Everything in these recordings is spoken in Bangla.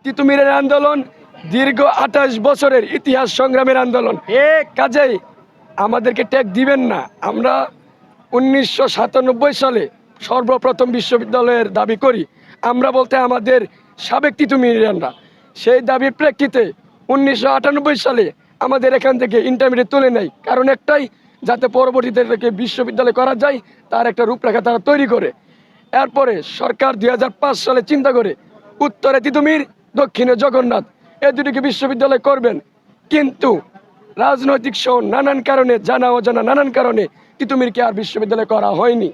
তিতুমিরের আন্দোলন দীর্ঘ 28 বছরের ইতিহাস সংগ্রামের আন্দোলন। কাজেই আমাদেরকে ট্যাগ দিবেন না। আমরা 1997 সালে সর্বপ্রথম বিশ্ববিদ্যালয়ের দাবি করি। আমরা বলতে আমাদের সাবেক তিতুমিরিয়ানরা সেই দাবির প্রেক্ষিতে 1998 সালে আমাদের এখান থেকে ইন্টারমিডিয়েট তুলে নেয়, কারণ একটাই, যাতে পরবর্তীতে থেকে বিশ্ববিদ্যালয় করা যায় তার একটা রূপরেখা তারা তৈরি করে। এরপরে সরকার 2005 সালে চিন্তা করে উত্তরে তিতুমির, দক্ষিণে জগন্নাথ, এই দুটিকে বিশ্ববিদ্যালয় করবেন। কিন্তু রাজনৈতিক সহ নানান কারণে, জানা অজানা নানান কারণে তিতুমিরকে আর বিশ্ববিদ্যালয় করা হয়নি।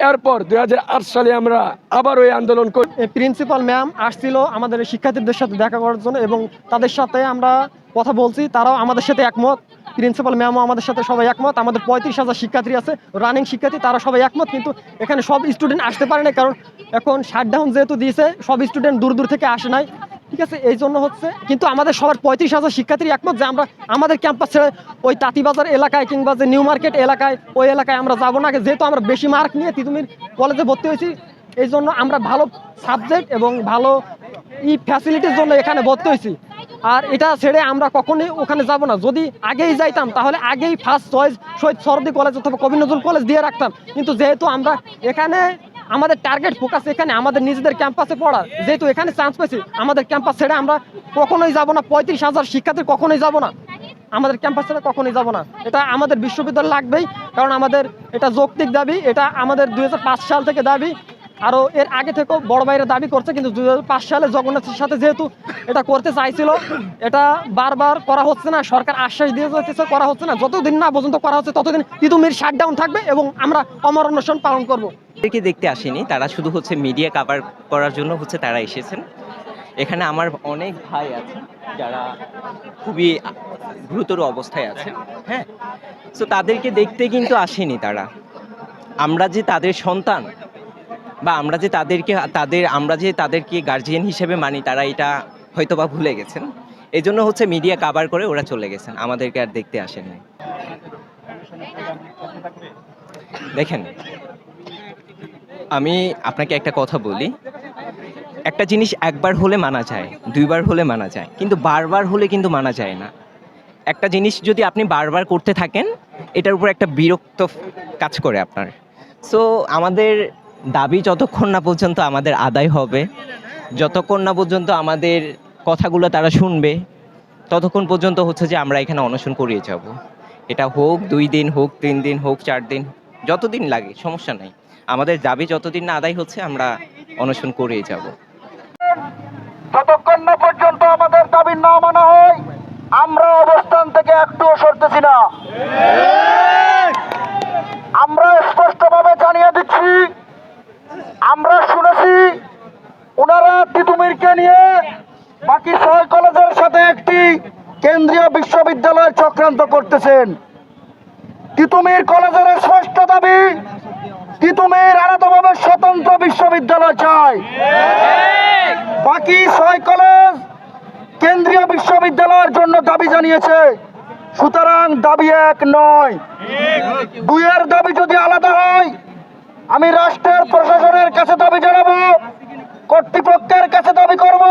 এরপর 2008 সালে আমরা আবার ওই আন্দোলন করি। প্রিন্সিপাল ম্যাম আসছিল আমাদের শিক্ষার্থীদের সাথে দেখা করার জন্য এবং তাদের সাথে আমরা কথা বলছি, তারাও আমাদের সাথে একমত। প্রিন্সিপাল ম্যামও আমাদের সাথে সবাই একমত। আমাদের 35,000 শিক্ষার্থী আছে, রানিং শিক্ষার্থী, তারা সবাই একমত। কিন্তু এখানে সব স্টুডেন্ট আসতে পারে না, কারণ এখন শাটডাউন যেহেতু দিয়েছে, সব স্টুডেন্ট দূর দূর থেকে আসে নাই, ঠিক আছে, এই জন্য হচ্ছে। কিন্তু আমাদের সবার 35,000 শিক্ষার্থী একমত যে আমরা আমাদের ক্যাম্পাস ছেড়ে ওই তাঁতিবাজার এলাকায় কিংবা যে নিউ মার্কেট এলাকায়, ওই এলাকায় আমরা যাবো না। যেহেতু আমরা বেশি মার্ক নিয়ে তিতুমির কলেজে ভর্তি হয়েছি, এই জন্য আমরা ভালো সাবজেক্ট এবং ভালো ফ্যাসিলিটির জন্য এখানে ভর্তি হয়েছি। আর এটা ছেড়ে আমরা কখনোই ওখানে যাব না। যদি আগেই যাইতাম তাহলে আগেই ফার্স্ট চয়েস শহীদ সরদি কলেজ অথবা কবি নজরুল কলেজ দিয়ে রাখতাম। কিন্তু যেহেতু আমরা এখানে, আমাদের টার্গেট ফোকাস এখানে আমাদের নিজেদের ক্যাম্পাসে পড়া, যেহেতু এখানে চান্স পেয়েছি, আমাদের ক্যাম্পাস ছেড়ে আমরা কখনোই যাব না। 35,000 শিক্ষার্থী কখনোই যাব না, আমাদের ক্যাম্পাস ছেড়ে কখনোই যাব না। এটা আমাদের বিশ্ববিদ্যালয় লাগবেই, কারণ আমাদের এটা যৌক্তিক দাবি। এটা আমাদের 2005 সাল থেকে দাবি, আরও এর আগে থেকেও বড় ভাইরা দাবি করছে। কিন্তু 2005 সালে জগন্নাথের সাথে যেহেতু এটা করতে চাইছিল, এটা বারবার করা হচ্ছে না। সরকার আশ্বাস দিয়ে যেতেছে, করা হচ্ছে না। যতদিন না পর্যন্ত করা হচ্ছে ততদিন তিতুমির শাটডাউন থাকবে এবং আমরা অমর অনশন পালন করব। এদেরকে দেখতে আসেনি, তারা শুধু হচ্ছে মিডিয়া কভার করার জন্য হচ্ছে তারা এসেছেন। এখানে আমার অনেক ভাই আছে যারা খুবই গুরুতর অবস্থায় আছে, হ্যাঁ। সো তাদেরকে দেখতে কিন্তু আসেনি তারা। আমরা যে তাদের সন্তান, বা আমরা যে তাদেরকে গার্জিয়ান হিসেবে মানি, তারা এটা হয়তো বা ভুলে গেছেন। এই জন্য হচ্ছে মিডিয়া কভার করে ওরা চলে গেছেন, আমাদেরকে আর দেখতে আসেননি। দেখেন, আমি আপনাকে একটা কথা বলি, একটা জিনিস একবার হলে মানা যায়, দুইবার হলে মানা যায়, কিন্তু বারবার হলে কিন্তু মানা যায় না। একটা জিনিস যদি আপনি বারবার করতে থাকেন, এটার উপর একটা বিরক্ত কাজ করে আপনার। সো আমাদের দাবি যতক্ষণ না পর্যন্ত আমাদের আদায় হবে, যতক্ষণ না পর্যন্ত আমাদের কথাগুলো তারা শুনবে, ততক্ষণ পর্যন্ত হচ্ছে যে আমরা এখানে অনশন করিয়ে যাব। এটা হোক 2 দিন, হোক 3 দিন, হোক 4 দিন, যতদিন লাগে সমস্যা নাই। আমাদের দাবি যতদিন না আদায় হচ্ছে আমরা অনশন করিয়ে যাব। যতক্ষণ না পর্যন্ত আমাদের দাবি না মানা হয়, আমরা অবস্থান থেকে একটুও সরতেছি না। আমরা স্পষ্টভাবে জানিয়ে দিচ্ছি, আমরা শুনেছি ওনারা তিতুমিরকে নিয়ে বাকি 6 কলেজের সাথে একটি কেন্দ্রীয় বিশ্ববিদ্যালয় চক্রান্ত করতেছেন। তিতুমির কলেজের স্পষ্ট দাবি, তিতুমির আলাদাভাবে স্বতন্ত্র বিশ্ববিদ্যালয় চায়। বাকি 6 কলেজ কেন্দ্রীয় বিশ্ববিদ্যালয়ের জন্য দাবি জানিয়েছে। সুতরাং দাবি এক নয়, 2 দাবি যদি আলাদা হয়, আমি রাষ্ট্রের প্রশাসনের কাছে দাবি জানাবো, কর্তৃপক্ষের কাছে দাবি করব,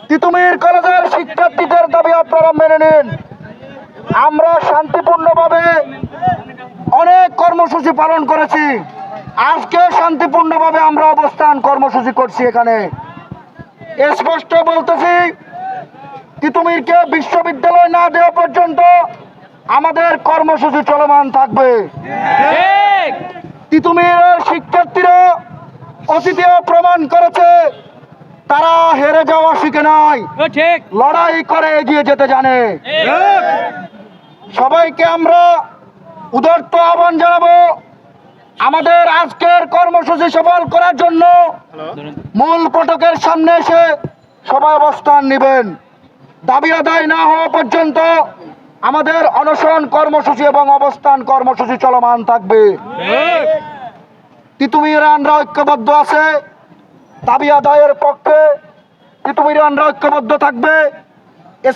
তিতুমির কলেজের শিক্ষার্থীদের দাবি আপনারা মেনে নিন। আমরা শান্তিপূর্ণভাবে অনেক কর্মসূচি পালন করেছি, আজকে শান্তিপূর্ণভাবে আমরা অবস্থান কর্মসূচি করছি। এখানে স্পষ্ট বলতেছি, তিতুমিরকে বিশ্ববিদ্যালয় না দেওয়া পর্যন্ত আমাদের কর্মসূচি চলমান থাকবে। তিতুমিরের শিক্ষার্থীরা অতীতেও প্রমাণ করেছে তারা হেরে যাওয়া শিখে নাই, লড়াই করে এগিয়ে যেতে জানে। সবাইকে আমরা উদারত আহ্বান জানাবো, আমাদের আজকের কর্মসূচি সফল করার জন্য মূল ফটকের সামনে এসে সবাই অবস্থান নেবেন। দাবি আদায় না হওয়া পর্যন্ত আমাদের অনশন কর্মসূচি এবং অবস্থান কর্মসূচি চলমান থাকবে। তিতুমিরানরা ঐক্যবদ্ধ আছে, দাবি আদায়ের পক্ষে তিতুমিরানরা ঐক্যবদ্ধ থাকবে।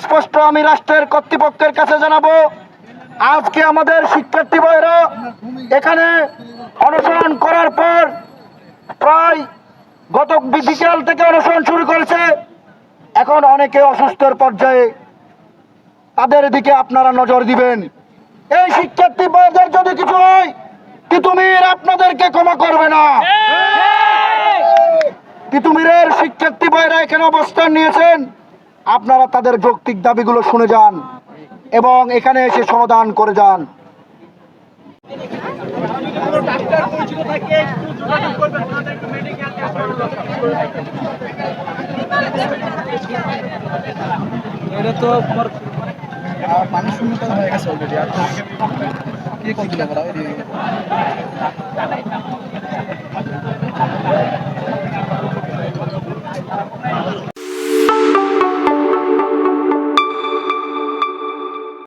স্পষ্ট আমি রাষ্ট্রের কর্তৃপক্ষের কাছে জানাবো, আজকে আমাদের শিক্ষার্থী ভাইরা এখানে অনশন করার পর প্রায় গত বিকেল থেকে অনশন শুরু করেছে, এখন অনেকে অসুস্থের পর্যায়ে, তাদের দিকে আপনারা নজর দিবেন। এই শিক্ষার্থী ভাইদের যদি কিছু হয়, তিতুমির আপনাদেরকে ক্ষমা করবে না। তিতুমিরের শিক্ষার্থী ভাইরা এখানে অবস্থান নিয়েছেন, আপনারা তাদের যৌক্তিক দাবিগুলো শুনে যান এবং এখানে এসে সমাধান করে যান। এটা তো পানি শূন্যতা হয়ে গেছে অলরেডি, আর কি করতে